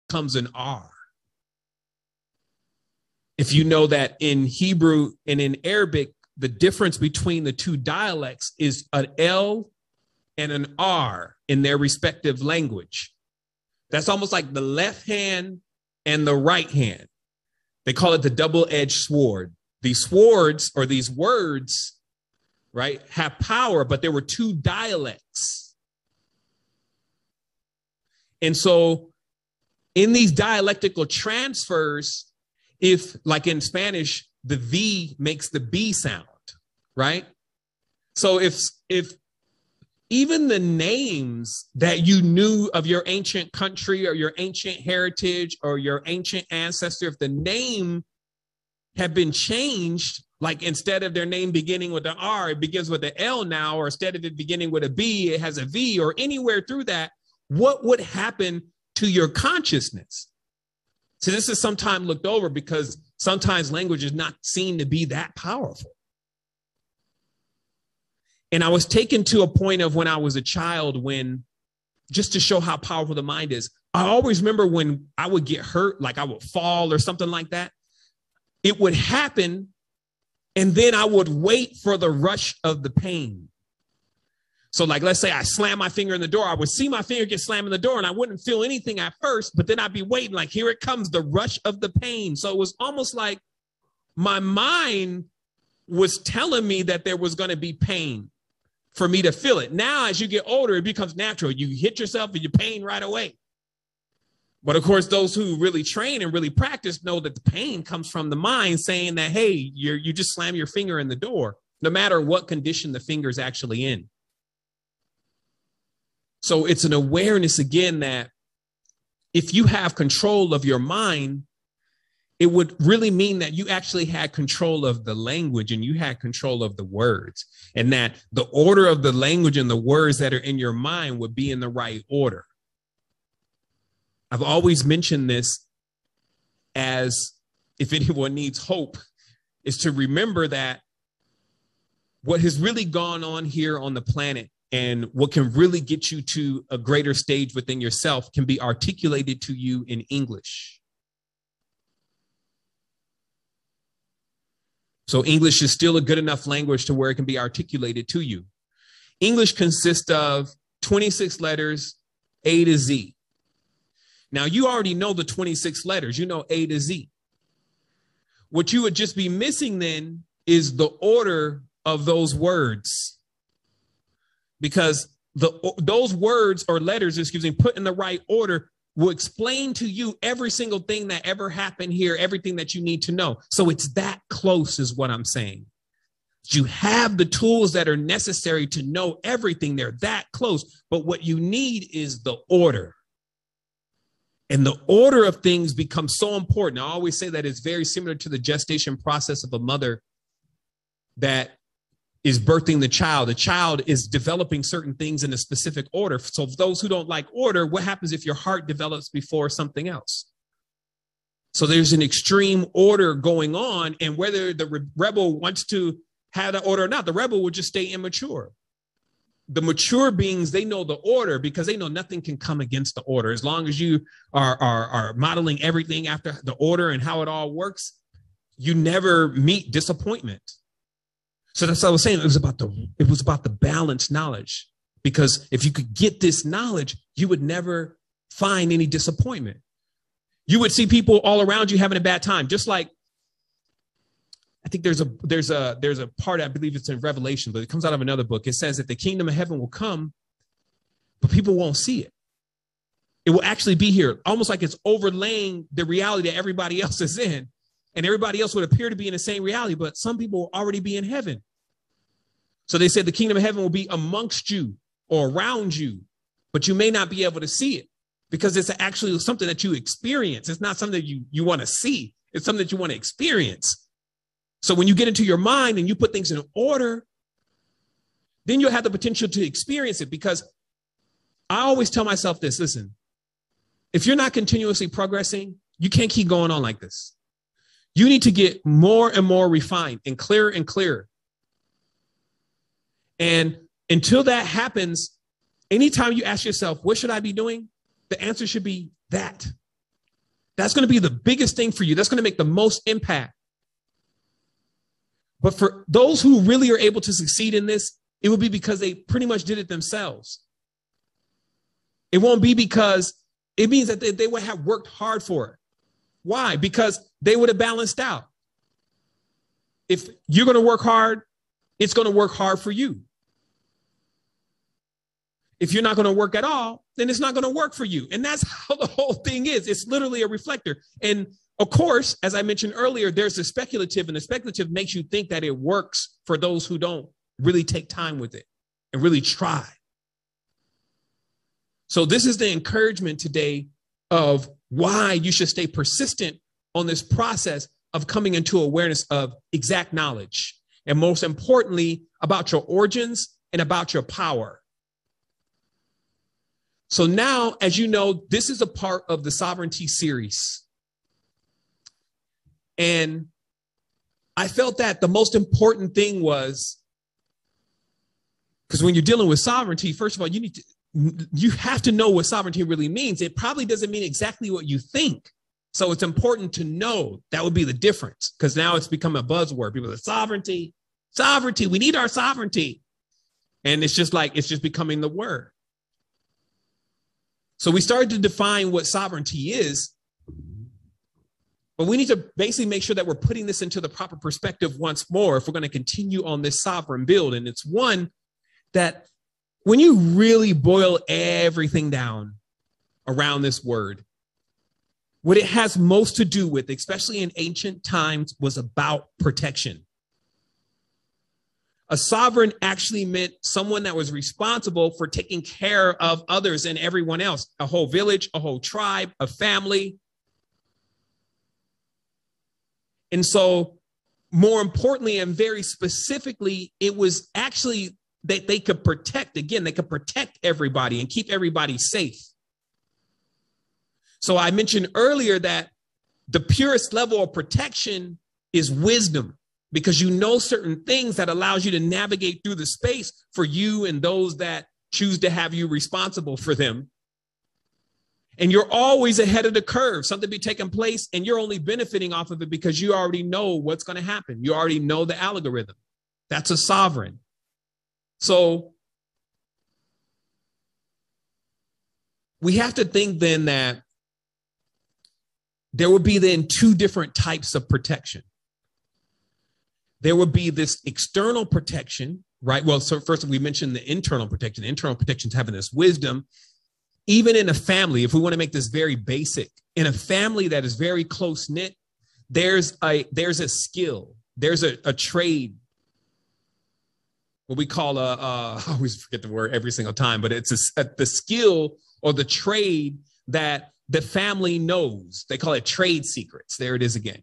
becomes an R. If you know that in Hebrew and in Arabic, the difference between the two dialects is an L and an R in their respective language. That's almost like the left hand and the right hand. They call it the double-edged sword. These swords or these words, right, have power, but there were two dialects. And so in these dialectical transfers, if like in Spanish, the V makes the B sound, right? So if even the names that you knew of your ancient country or your ancient heritage or your ancient ancestor, if the name had been changed, like instead of their name beginning with an R, it begins with an L now, or instead of it beginning with a B, it has a V, or anywhere through that, what would happen to your consciousness? So this is sometimes looked over because sometimes language is not seen to be that powerful. And I was taken to a point of when I was a child, when just to show how powerful the mind is, I always remember when I would get hurt, like I would fall or something like that, it would happen. And then I would wait for the rush of the pain. So like, let's say I slam my finger in the door, I would see my finger get slammed in the door and I wouldn't feel anything at first, but then I'd be waiting like, here it comes, the rush of the pain. So it was almost like my mind was telling me that there was going to be pain for me to feel it. Now, as you get older, it becomes natural. You hit yourself and you pain right away. But of course, those who really train and really practice know that the pain comes from the mind saying that, hey, you just slam your finger in the door, no matter what condition the finger is actually in. So it's an awareness again that if you have control of your mind, it would really mean that you actually had control of the language and you had control of the words, and that the order of the language and the words that are in your mind would be in the right order. I've always mentioned this as, if anyone needs hope, is to remember that what has really gone on here on the planet and what can really get you to a greater stage within yourself can be articulated to you in English. So English is still a good enough language to where it can be articulated to you. English consists of 26 letters, A to Z. Now, you already know the 26 letters. You know A to Z. What you would just be missing then is the order of those words. Because those words or letters, put in the right order will explain to you every single thing that ever happened here, everything that you need to know. So it's that close is what I'm saying. You have the tools that are necessary to know everything. They're that close. But what you need is the order. And the order of things becomes so important. I always say that it's very similar to the gestation process of a mother that is birthing the child. The child is developing certain things in a specific order. So for those who don't like order, what happens if your heart develops before something else? So there's an extreme order going on, and whether the rebel wants to have the order or not, the rebel will just stay immature. The mature beings, they know the order because they know nothing can come against the order. As long as you are modeling everything after the order and how it all works, you never meet disappointment. So that's what I was saying. It was about the balanced knowledge, because if you could get this knowledge, you would never find any disappointment. You would see people all around you having a bad time. Just like, I think there's a part, I believe it's in Revelation, but it comes out of another book. It says that the kingdom of heaven will come, but people won't see it. It will actually be here, almost like it's overlaying the reality that everybody else is in. And everybody else would appear to be in the same reality, but some people will already be in heaven. So they said the kingdom of heaven will be amongst you or around you, but you may not be able to see it because it's actually something that you experience. It's not something that you want to see. It's something that you want to experience. So when you get into your mind and you put things in order, then you'll have the potential to experience it. Because I always tell myself this, listen, if you're not continuously progressing, you can't keep going on like this. You need to get more and more refined and clearer and clearer. And until that happens, anytime you ask yourself, what should I be doing? The answer should be that. That's going to be the biggest thing for you. That's going to make the most impact. But for those who really are able to succeed in this, it will be because they pretty much did it themselves. It won't be because it means that they would have worked hard for it. Why? Because they would have balanced out. If you're going to work hard, it's going to work hard for you. If you're not going to work at all, then it's not going to work for you. And that's how the whole thing is. It's literally a reflector. And of course, as I mentioned earlier, there's the speculative, and the speculative makes you think that it works for those who don't really take time with it and really try. So this is the encouragement today of why you should stay persistent on this process of coming into awareness of exact knowledge. And most importantly, about your origins and about your power. So now, as you know, this is a part of the sovereignty series. And I felt that the most important thing was, because when you're dealing with sovereignty, first of all, you have to know what sovereignty really means. It probably doesn't mean exactly what you think. So it's important to know. That would be the difference, because now it's become a buzzword. People say sovereignty, we need our sovereignty. And it's just becoming the word. So we started to define what sovereignty is, but we need to basically make sure that we're putting this into the proper perspective once more if we're going to continue on this sovereign build. And it's one that when you really boil everything down around this word, what it has most to do with, especially in ancient times, was about protection. A sovereign actually meant someone that was responsible for taking care of others and everyone else, a whole village, a whole tribe, a family. And so more importantly, and very specifically, it was actually that they could protect, again, they could protect everybody and keep everybody safe. So I mentioned earlier that the purest level of protection is wisdom, because you know certain things that allows you to navigate through the space for you and those that choose to have you responsible for them. And you're always ahead of the curve. Something be taking place and you're only benefiting off of it because you already know what's going to happen. You already know the algorithm. That's a sovereign. So we have to think then that there would be then two different types of protection. There would be this external protection, right? Well, so first we mentioned the internal protection. The internal protection is having this wisdom. Even in a family, if we want to make this very basic, in a family that is very close knit, there's a skill, there's a trade, what we call I always forget the word every single time, but it's the skill or the trade that the family knows. They call it trade secrets. There it is again.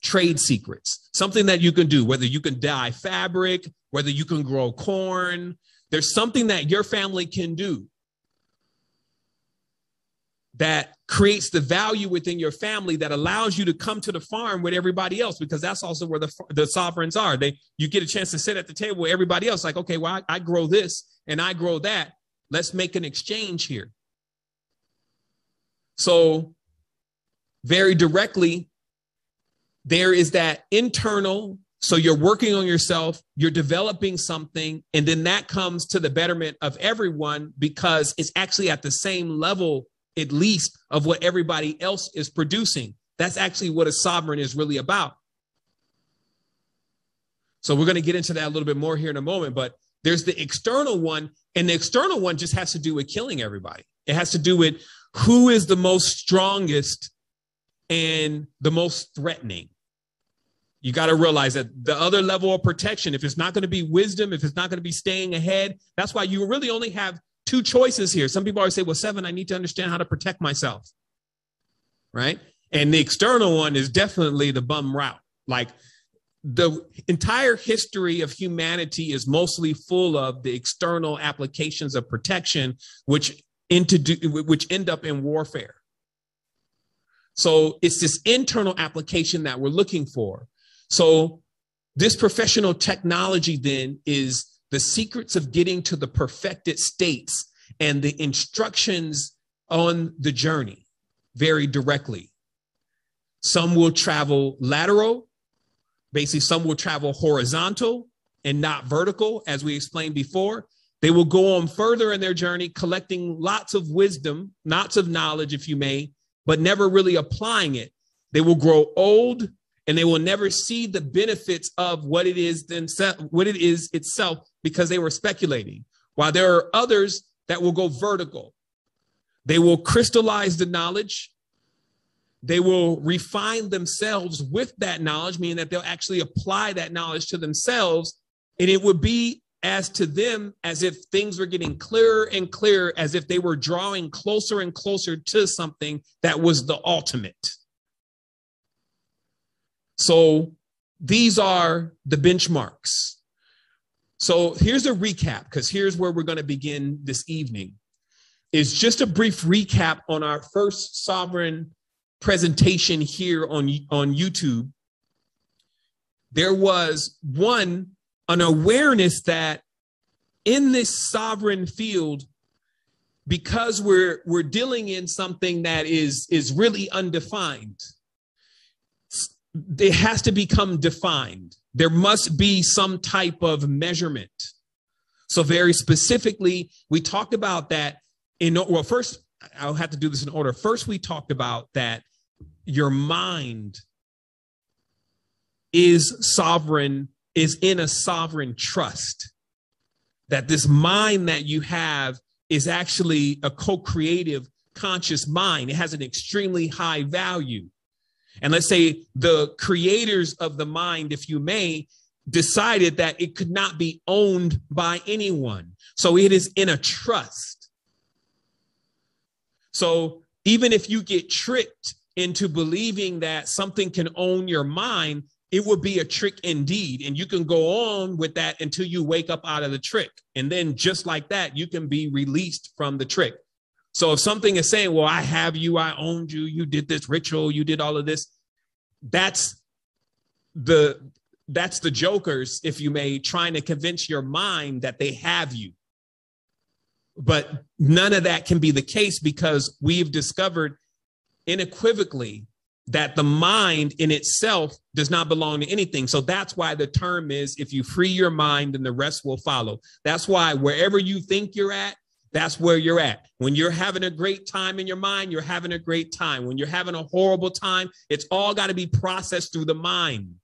Trade secrets, something that you can do, whether you can dye fabric, whether you can grow corn. There's something that your family can do that creates the value within your family that allows you to come to the farm with everybody else, because that's also where the sovereigns are. You get a chance to sit at the table with everybody else, like, okay, well, I grow this and I grow that. Let's make an exchange here. So very directly, there is that internal. So you're working on yourself, you're developing something, and then that comes to the betterment of everyone because it's actually at the same level, at least, of what everybody else is producing. That's actually what a sovereign is really about. So we're going to get into that a little bit more here in a moment, but there's the external one, and the external one just has to do with killing everybody. It has to do with who is the most strongest and the most threatening. You got to realize that the other level of protection, if it's not going to be wisdom, if it's not going to be staying ahead, that's why you really only have two choices here. Some people always say, well, Sevan, I need to understand how to protect myself, right? And the external one is definitely the bum route. Like the entire history of humanity is mostly full of the external applications of protection, which end up in warfare. So it's this internal application that we're looking for. So this professional technology then is the secrets of getting to the perfected states and the instructions on the journey. very directly. Some will travel lateral. Basically, some will travel horizontal and not vertical, as we explained before. They will go on further in their journey, collecting lots of wisdom, lots of knowledge, if you may, but never really applying it. They will grow old, and they will never see the benefits of what it is itself, because they were speculating. While there are others that will go vertical. They will crystallize the knowledge. They will refine themselves with that knowledge, meaning that they'll actually apply that knowledge to themselves. And it would be as to them as if things were getting clearer and clearer, as if they were drawing closer and closer to something that was the ultimate. So these are the benchmarks. So here's a recap, because here's where we're going to begin this evening. Is just a brief recap on our first sovereign presentation here on YouTube. There was an awareness that in this sovereign field, because we're dealing in something that is really undefined, it has to become defined. There must be some type of measurement. So very specifically, we talked about that first, I'll have to do this in order. First, we talked about that your mind is sovereign, is in a sovereign trust. That this mind that you have is actually a co-creative conscious mind. It has an extremely high value. And let's say the creators of the mind, if you may, decided that it could not be owned by anyone. So it is in a trust. So even if you get tricked into believing that something can own your mind, it would be a trick indeed. And you can go on with that until you wake up out of the trick. And then just like that, you can be released from the trick. So if something is saying, well, I have you, I owned you, you did this ritual, you did all of this, that's the jokers, if you may, trying to convince your mind that they have you. But none of that can be the case, because we've discovered unequivocally that the mind in itself does not belong to anything. So that's why the term is, if you free your mind, then the rest will follow. That's why wherever you think you're at, that's where you're at. When you're having a great time in your mind, you're having a great time. When you're having a horrible time, it's all got to be processed through the mind.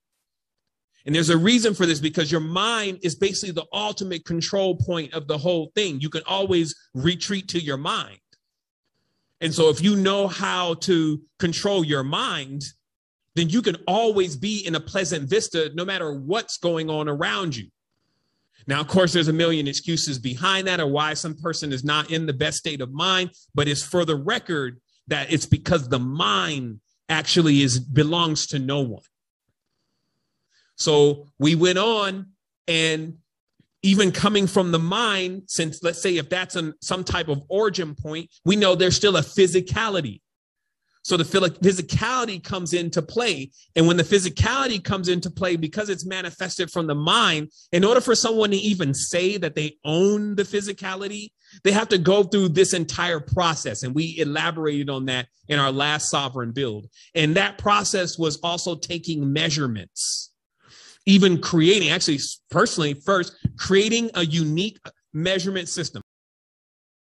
And there's a reason for this, because your mind is basically the ultimate control point of the whole thing. You can always retreat to your mind. And so if you know how to control your mind, then you can always be in a pleasant vista, no matter what's going on around you. Now, of course, there's a million excuses behind that, or why some person is not in the best state of mind, but it's for the record that it's because the mind actually belongs to no one. So we went on, and even coming from the mind, since let's say if that's some type of origin point, we know there's still a physicality. So the physicality comes into play. And when the physicality comes into play, because it's manifested from the mind, in order for someone to even say that they own the physicality, they have to go through this entire process. And we elaborated on that in our last sovereign build. And that process was also taking measurements, even creating, actually, personally, first, creating a unique measurement system.